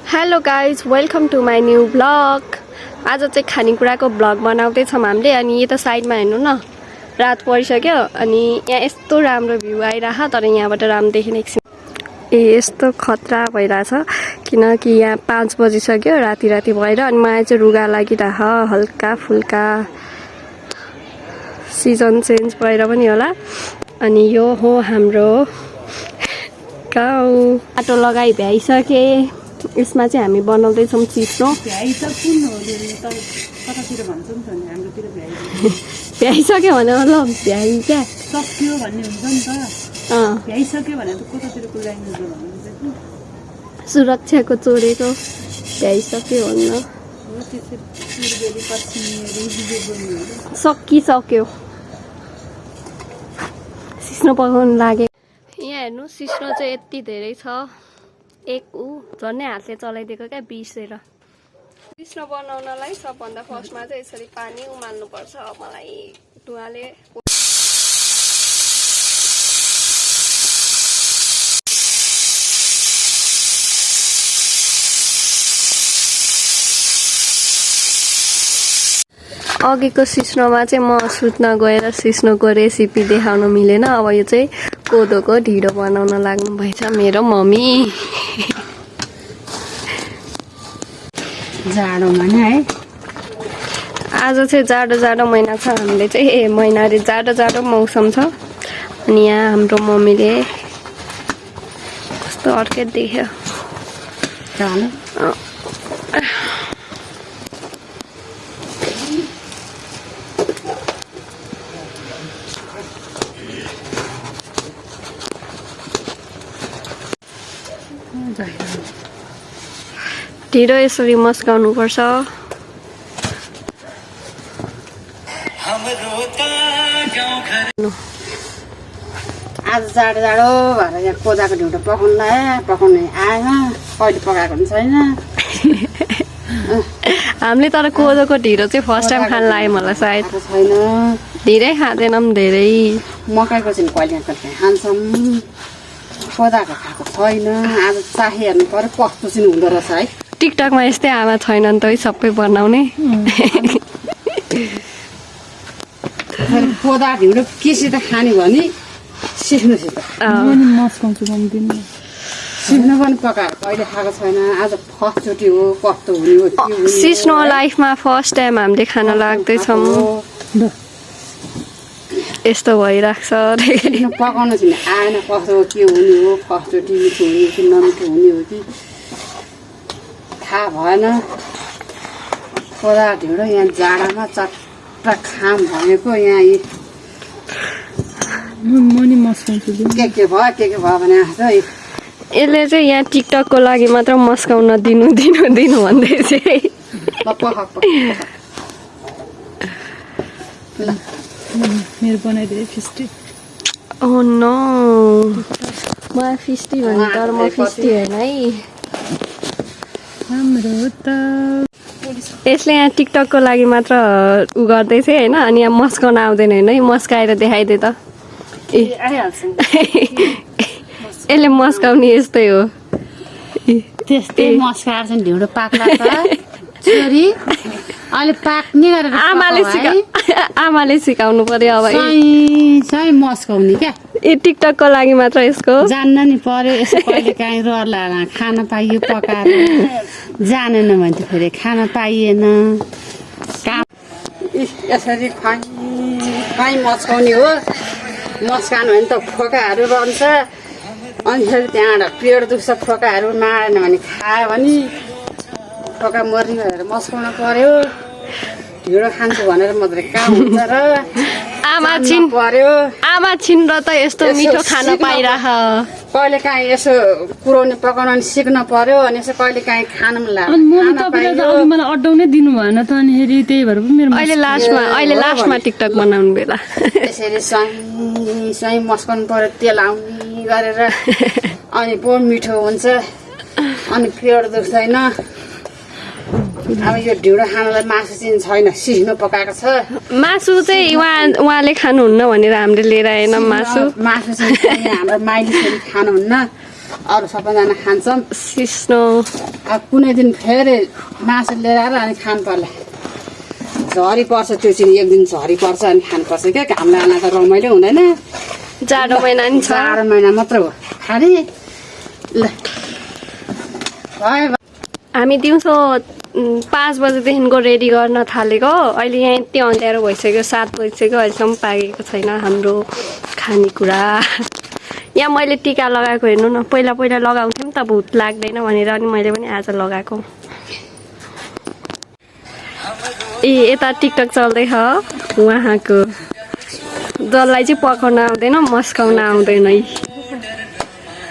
Hello guys welcome to my new blog. आज चाहिँ खानेकुराको ब्लग बनाउँदैछौँ हामीले। अनि यता साइडमा हेर्नु न, रात परिसक्यो अनि यहाँ यस्तो राम्रो भ्यू आइरह, तर यहाँबाट राम्रो देखिने एकछिन यस्तो खतरा भइरहेछ किनकि यहाँ 5 बजिसक्यो, राति भएर। अनि मलाई चाहिँ रुगा लागिरह हल्का फुल्का, सिजन चेन्ज भएर पनि होला। अनि यो हो हाम्रो गाउँ। बाटो लगाइ भ्याइसके, यसमा चाहिँ हामी बनाउँदैछौँ चिप्लो। भ्याइसक्यो भने मतलब भ्याइ क्या सक्यो भन्ने हुन्छ नि त। भ्याइसक्यो भने त कतातिरको ल्याङ्ग्वेज हो भन्नुहुन्छ। सुरक्षाको चोरेको भ्याइसक्यो भन्न सकिसक्यो। सिस्नो पकाउनु लाग्यो। यहाँ हेर्नु, सिस्नो चाहिँ यति धेरै छ, एक झन्नै हातले चलाइदिएको क्या बिर्सेर। सिस्नो बनाउनलाई सबभन्दा फर्स्टमा चाहिँ यसरी पानी उमाल्नुपर्छ। मलाई धुवाले अघिको सिस्नोमा चाहिँ म सुत्न गएर सिस्नोको रेसिपी देखाउन मिलेन। अब यो चाहिँ कोदोको ढिँडो बनाउन लाग्नु भएछ मेरो मम्मी। जाडोमा नि है, आज चाहिँ जाडो महिना छ। हामीले चाहिँ महिना अरे जाडो मौसम छ। अनि यहाँ हाम्रो मम्मीले कस्तो अर्केट देख्यो। ढिँडो यसरी मस्काउनु पर्छ। आज जाडो भएर यहाँ कोदाको ढिँडो पकाउनु आएन, कहिले पकाएको पनि छैन। हामीले तर कोदोको ढिँडो चाहिँ फर्स्ट टाइम खान लाग्यो मलाई। सायद छैन, धेरै खाँदैनौँ, धेरै मकैको चाहिँ कहिले खान्छौँ, कोदाको खाएको छैन। आज चाहे हेर्नु पर्यो कस्तो चाहिँ हुँदो रहेछ है। टिकटकमा यस्तै आमा छैनन् त सबै बनाउने। कोदा ढिँडो केसित खाने भने सिक्नुसित सिक्नु पनि पकाएर कहिले खाएको छैन। आज फर्स्टचोटि हो, कस्तो हुने हो के हुने। सिस्नो लाइफमा फर्स्ट टाइम हामीले खान लाग्दैछौँ। यस्तो भइरहेको छ। पकाउनु चाहिँ आएन, कस्तो के हुने हो, फर्स्टचोटि मिठो हुने हो कि नमिठो हुने हो कि थाहा भएन। कोदा ढिँडो यहाँ जाडामा चट्ट खाम भनेको। यहाँ के भयो भने यसले चाहिँ यहाँ टिकटकको लागि मात्र मस्काउन दिनु भन्दै चाहिँ मेरो बनाइदिए फिस्टी। ओह नो, मलाई फिस्टी भन्नु तर म फिस्टी होइन है। यसले यहाँ टिकटकको लागि मात्र उ गर्दै थियो होइन। अनि यहाँ मस्काउन आउँदैन होइन, मस्काएर देखाइदिए त। यसले मस्काउने यस्तै हो। त्यस्तै मस्काएर चाहिँ ढिँडो पाक्ला त छोरी। अहिले पाक्ने गरेर आमाले सिकाउनु पर्यो अब। सही मस्काउने क्या, ए टिकटकको लागि मात्र यसको जान्न नि पर्यो। यसो कहिले काहीँ रहला खान पाइयो पकाएर, जानेन भने त फेरि खान पाइएन। काम यसरी खै मस्काउने हो। मस्कानु भने त फोकाहरू रहन्छ। अनि फेरि त्यहाँबाट पेट दुख्छ, फोकाहरू मारेन भने खायो भने फोका मर्ने भनेर मस्काउनु पर्यो। ढिँडो खान्छु भनेर मात्रै काम हुन्छ र आमा छिन् र त यस्तो मिठो खान पाइरह। कहिले काहीँ यसो कुराउने पकाउनु सिक्न पर्यो। अनि यसो कहिले काहीँ खानु पनि लाग्यो। मलाई अड्डाउनै दिनु भएन त। अनि फेरि त्यही भएर पनि मेरो अहिले लास्टमा टिकटक बनाउनु बेला यसरी सही मस्काउनु पर्यो, तेल आउने गरेर। अनि बहुत मिठो हुन्छ, अनि पेट दुख्दैन। अब यो ढिँडो खानलाई मासु चाहिँ छैन, सिस्नो पकाएको छ। मासु चाहिँ उहाँले खानुहुन्न भनेर हामीले लिएर आएन। मासु चाहिँ हाम्रो माइली छोरी खानुहुन्न। अरू सबैजना खान्छौँ सिस्नो अब कुनै दिन फेरि मासु लिएर आएर अनि खानु पर्ला झरी पर्छ त्यो चाहिँ एक दिन झरी पर्छ अनि खानुपर्छ क्या घाम लाग्न त रमाइलो हुँदैन जाडो महिना नि छ 4 महिना मात्र हो खाने ल भयो हामी दिउँसो 5 बजेदेखिको रेडी गर्न थालेको अहिले यहाँ यति अँध्यारो भइसक्यो 7 बजिसक्यो अहिलेसम्म पाकेको छैन हाम्रो खानेकुरा यहाँ मैले टिका लगाएको हेर्नु न पहिला पहिला लगाउँथेँ नि त भुत लाग्दैन भनेर अनि मैले पनि आज लगाएको ए यता टिकटक चल्दैछ उहाँको जसलाई चाहिँ पकाउन आउँदैन मस्काउन आउँदैन है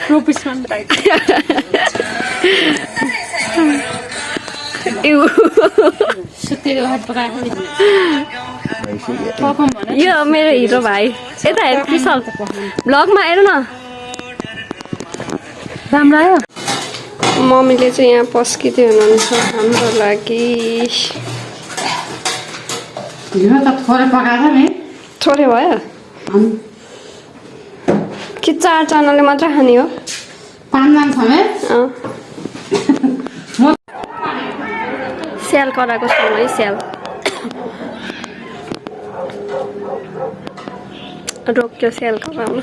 प्रोफेसनल टाइप सुतेको भात पकाएको पकाउँ भने यो मेरो हिरो भाइ यता हेर विशाल भ्लगमा हेर न राम्रो आयो मम्मीले चाहिँ यहाँ पस्किँदै हुनुहुन्छ हाम्रो लागि ढिलो त थोरै पकाएको नि थोरै भयो कि 4 जनाले मात्र खाने हो 5 जना छ है स्याल कराएको छु है स्याल रोक्यो स्याल कराउनु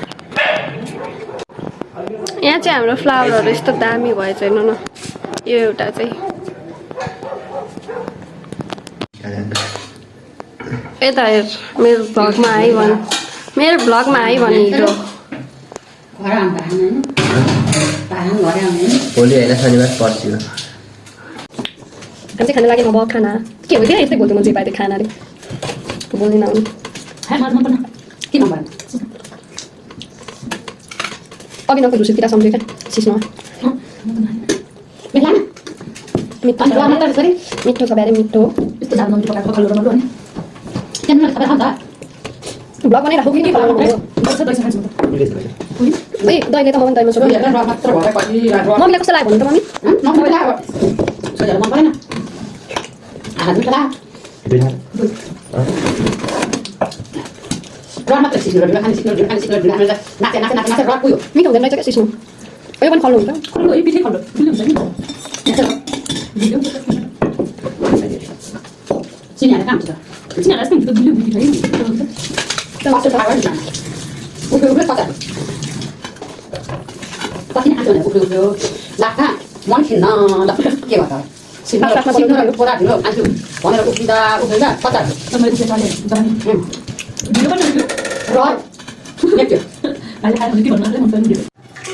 यहाँ चाहिँ हाम्रो फ्लावरहरू यस्तो दामी भएछ हेर्नु न यो एउटा चाहिँ यता हेर मेरो भ्लगमा आइ भन मेरो भ्लगमा आइ भने हिरो घर आउँदा खानु घरै आउने भोलि होइन शनिबार पर्सि हो हामी चाहिँ खानु लागि नभएको खाना के हो क्या यस्तै बोल्थ्यो मान्छे पाइदियो खाना अरे बोल्ने नआउनु के नभएर अघि नको झुसुतिर सम्झ्यो क्या सिस्नोमा मिठो छ अरे मिठो भ्लग बनाइराखौ कि मम्मीले त मम्मी दहीमा सुरु मम्मीलाई कस्तो लाग्यो भन्नु त मम्मी मिठो हुँदैन रहेछ क्या सिस्नो यो पनि खल्लो हुन्छ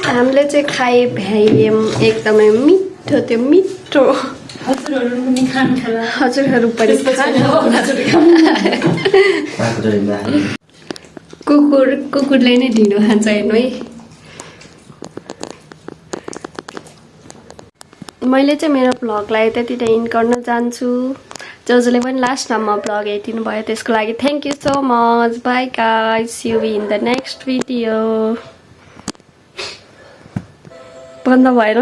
हामीले चाहिँ खाए भ्याइएम एकदमै मिठो त्यो मिठो हजुरहरू पनि कुकुरले नै ढिलो खान्छ हेर्नु है मैले चाहिँ मेरो भ्लगलाई त्यति नै इन्ड गर्न चाहन्छु जसले पनि लास्ट टाइममा भ्लग हेरिदिनु भयो त्यसको लागि thank you so much bye guys see you in the next video बन्द भएन